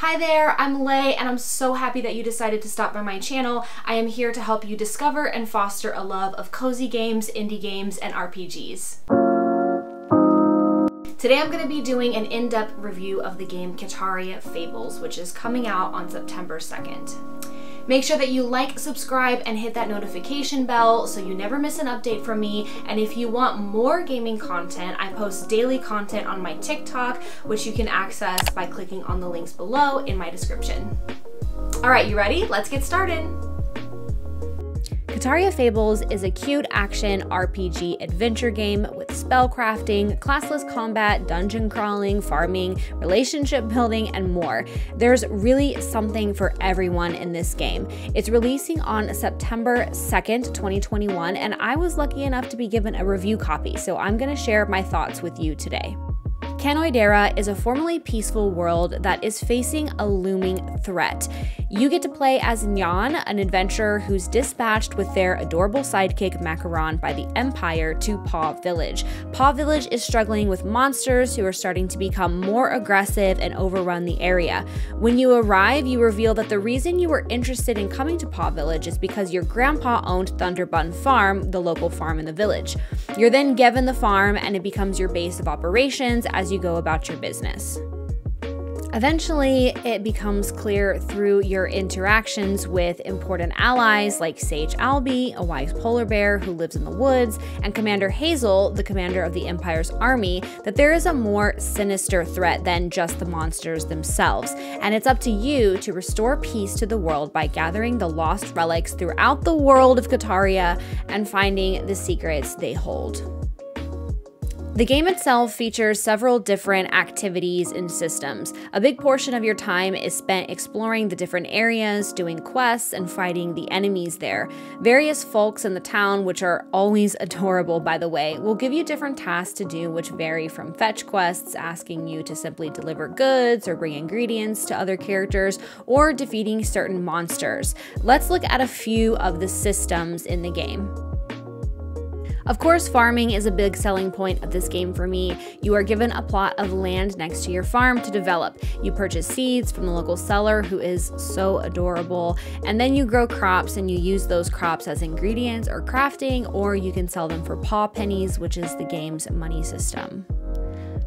Hi there, I'm Lay, and I'm so happy that you decided to stop by my channel. I am here to help you discover and foster a love of cozy games, indie games, and RPGs. Today I'm going to be doing an in-depth review of the game Kitaria Fables, which is coming out on September 2nd. Make sure that you like, subscribe, and hit that notification bell so you never miss an update from me. And if you want more gaming content, I post daily content on my TikTok, which you can access by clicking on the links below in my description. All right, you ready? Let's get started. Kitaria Fables is a cute action RPG adventure game with spell crafting, classless combat, dungeon crawling, farming, relationship building, and more. There's really something for everyone in this game. It's releasing on September 2nd, 2021, and I was lucky enough to be given a review copy, so I'm going to share my thoughts with you today. Canoidera is a formerly peaceful world that is facing a looming threat. You get to play as Nyan, an adventurer who's dispatched with their adorable sidekick Macaron by the Empire to Paw Village. Paw Village is struggling with monsters who are starting to become more aggressive and overrun the area. When you arrive, you reveal that the reason you were interested in coming to Paw Village is because your grandpa owned Thunderbun Farm, the local farm in the village. You're then given the farm and it becomes your base of operations as you go about your business. Eventually, it becomes clear through your interactions with important allies like Sage Albie, a wise polar bear who lives in the woods, and Commander Hazel, the commander of the Empire's army, that there is a more sinister threat than just the monsters themselves, and it's up to you to restore peace to the world by gathering the lost relics throughout the world of Kitaria and finding the secrets they hold. The game itself features several different activities and systems. A big portion of your time is spent exploring the different areas, doing quests, and fighting the enemies there. Various folks in the town, which are always adorable by the way, will give you different tasks to do which vary from fetch quests, asking you to simply deliver goods or bring ingredients to other characters, or defeating certain monsters. Let's look at a few of the systems in the game. Of course, farming is a big selling point of this game for me. You are given a plot of land next to your farm to develop. You purchase seeds from the local seller, who is so adorable, and then you grow crops and you use those crops as ingredients or crafting, or you can sell them for paw pennies, which is the game's money system.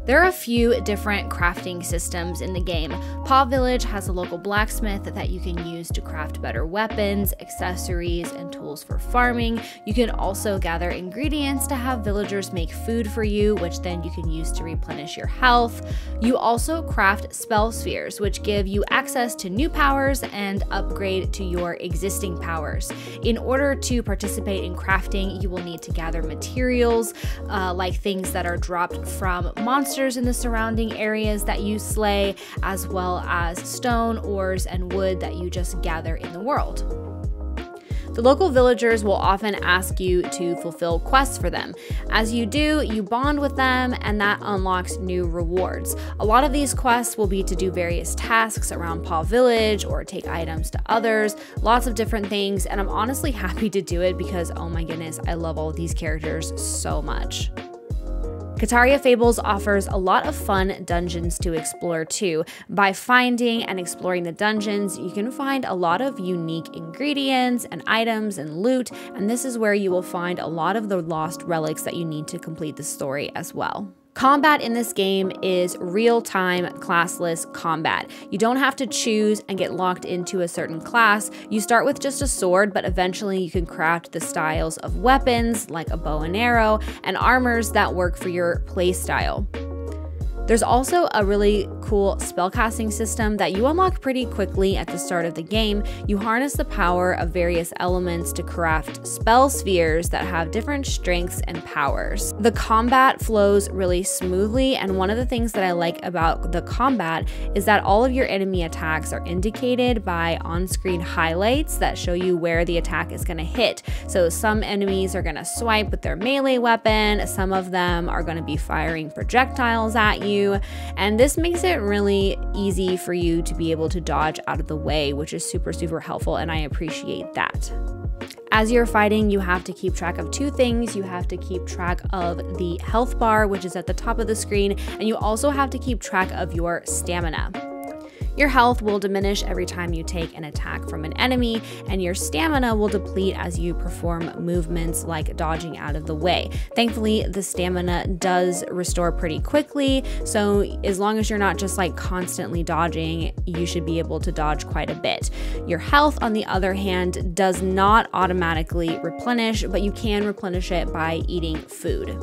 There are a few different crafting systems in the game. Paw Village has a local blacksmith that you can use to craft better weapons, accessories, and tools for farming. You can also gather ingredients to have villagers make food for you, which then you can use to replenish your health. You also craft spell spheres, which give you access to new powers and upgrade to your existing powers. In order to participate in crafting, you will need to gather materials, like things that are dropped from monsters in the surrounding areas that you slay, as well as stone, ores, and wood that you just gather in the world. The local villagers will often ask you to fulfill quests for them. As you do, you bond with them, and that unlocks new rewards. A lot of these quests will be to do various tasks around Paw Village or take items to others, lots of different things, and I'm honestly happy to do it because, oh my goodness, I love all of these characters so much. Kitaria Fables offers a lot of fun dungeons to explore too. By finding and exploring the dungeons, you can find a lot of unique ingredients and items and loot, and this is where you will find a lot of the lost relics that you need to complete the story as well. Combat in this game is real-time classless combat. You don't have to choose and get locked into a certain class. You start with just a sword, but eventually you can craft the styles of weapons like a bow and arrow and armors that work for your playstyle. There's also a really cool spellcasting system that you unlock pretty quickly at the start of the game. You harness the power of various elements to craft spell spheres that have different strengths and powers. The combat flows really smoothly, and one of the things that I like about the combat is that all of your enemy attacks are indicated by on-screen highlights that show you where the attack is going to hit. So some enemies are going to swipe with their melee weapon, some of them are going to be firing projectiles at you, and this makes it really easy for you to be able to dodge out of the way, which is super helpful, and I appreciate that. As you're fighting, you have to keep track of two things. You have to keep track of the health bar, which is at the top of the screen, and you also have to keep track of your stamina. Your health will diminish every time you take an attack from an enemy, and your stamina will deplete as you perform movements like dodging out of the way. Thankfully, the stamina does restore pretty quickly, so as long as you're not just like constantly dodging, you should be able to dodge quite a bit. Your health, on the other hand, does not automatically replenish, but you can replenish it by eating food.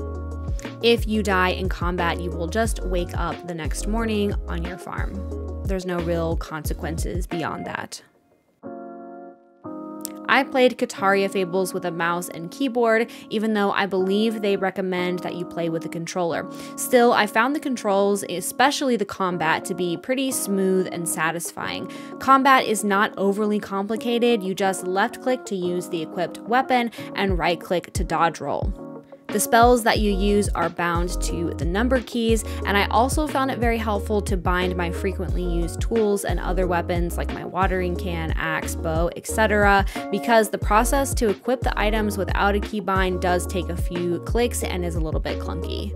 If you die in combat, you will just wake up the next morning on your farm. There's no real consequences beyond that. I played Kitaria Fables with a mouse and keyboard, even though I believe they recommend that you play with a controller. Still, I found the controls, especially the combat, to be pretty smooth and satisfying. Combat is not overly complicated. You just left click to use the equipped weapon and right click to dodge roll. The spells that you use are bound to the number keys, and I also found it very helpful to bind my frequently used tools and other weapons like my watering can, axe, bow, etc., because the process to equip the items without a keybind does take a few clicks and is a little bit clunky.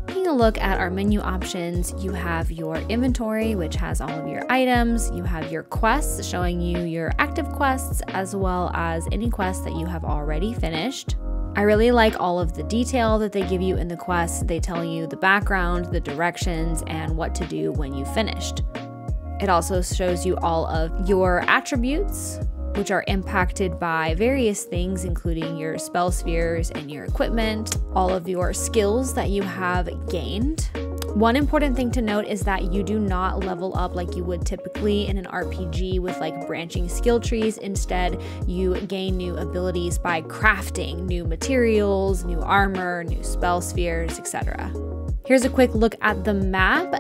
Taking a look at our menu options, you have your inventory, which has all of your items. You have your quests showing you your active quests, as well as any quests that you have already finished. I really like all of the detail that they give you in the quests. They tell you the background, the directions, and what to do when you've finished. It also shows you all of your attributes, which are impacted by various things, including your spell spheres and your equipment, all of your skills that you have gained. One important thing to note is that you do not level up like you would typically in an RPG with like branching skill trees. Instead, you gain new abilities by crafting new materials, new armor, new spell spheres, etc. Here's a quick look at the map.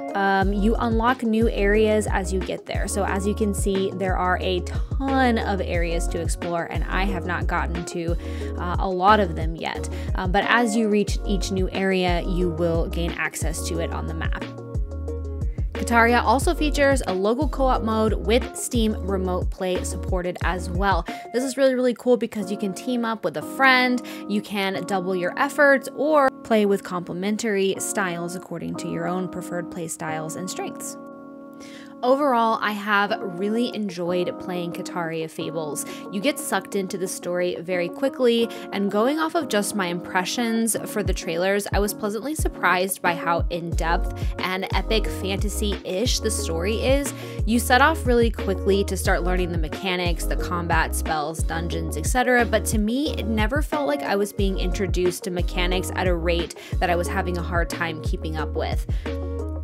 You unlock new areas as you get there. So as you can see, there are a ton of areas to explore, and I have not gotten to a lot of them yet. But as you reach each new area, you will gain access to it on the map. Kitaria also features a local co-op mode with Steam Remote Play supported as well. This is really cool because you can team up with a friend, you can double your efforts, or play with complementary styles according to your own preferred play styles and strengths. Overall, I have really enjoyed playing Kitaria Fables. You get sucked into the story very quickly, and going off of just my impressions for the trailers, I was pleasantly surprised by how in-depth and epic fantasy-ish the story is. You set off really quickly to start learning the mechanics, the combat, spells, dungeons, etc., but to me, it never felt like I was being introduced to mechanics at a rate that I was having a hard time keeping up with.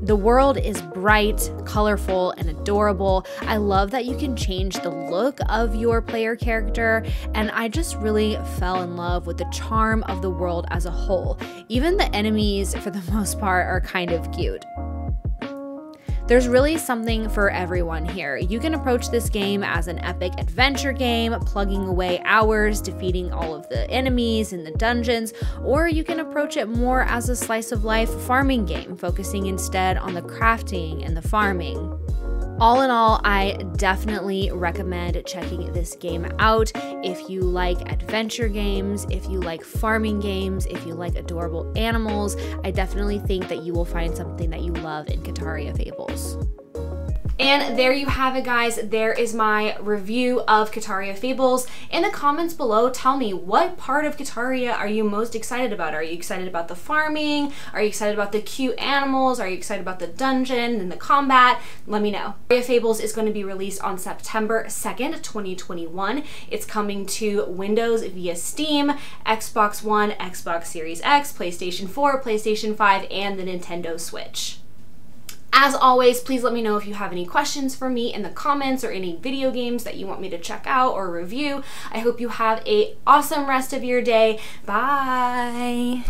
The world is bright, colorful, and adorable. I love that you can change the look of your player character, and I just really fell in love with the charm of the world as a whole. Even the enemies, for the most part, are kind of cute. There's really something for everyone here. You can approach this game as an epic adventure game, plugging away hours, defeating all of the enemies in the dungeons, or you can approach it more as a slice of life farming game, focusing instead on the crafting and the farming. All in all, I definitely recommend checking this game out. If you like adventure games, if you like farming games, if you like adorable animals, I definitely think that you will find something that you love in Kitaria Fables. And there you have it, guys. There is my review of Kitaria Fables. In the comments below, tell me, what part of Kitaria are you most excited about? Are you excited about the farming? Are you excited about the cute animals? Are you excited about the dungeon and the combat? Let me know. Kitaria Fables is going to be released on September 2nd, 2021. It's coming to Windows via Steam, Xbox One, Xbox Series X, PlayStation 4, PlayStation 5, and the Nintendo Switch. As always, please let me know if you have any questions for me in the comments or any video games that you want me to check out or review. I hope you have an awesome rest of your day. Bye!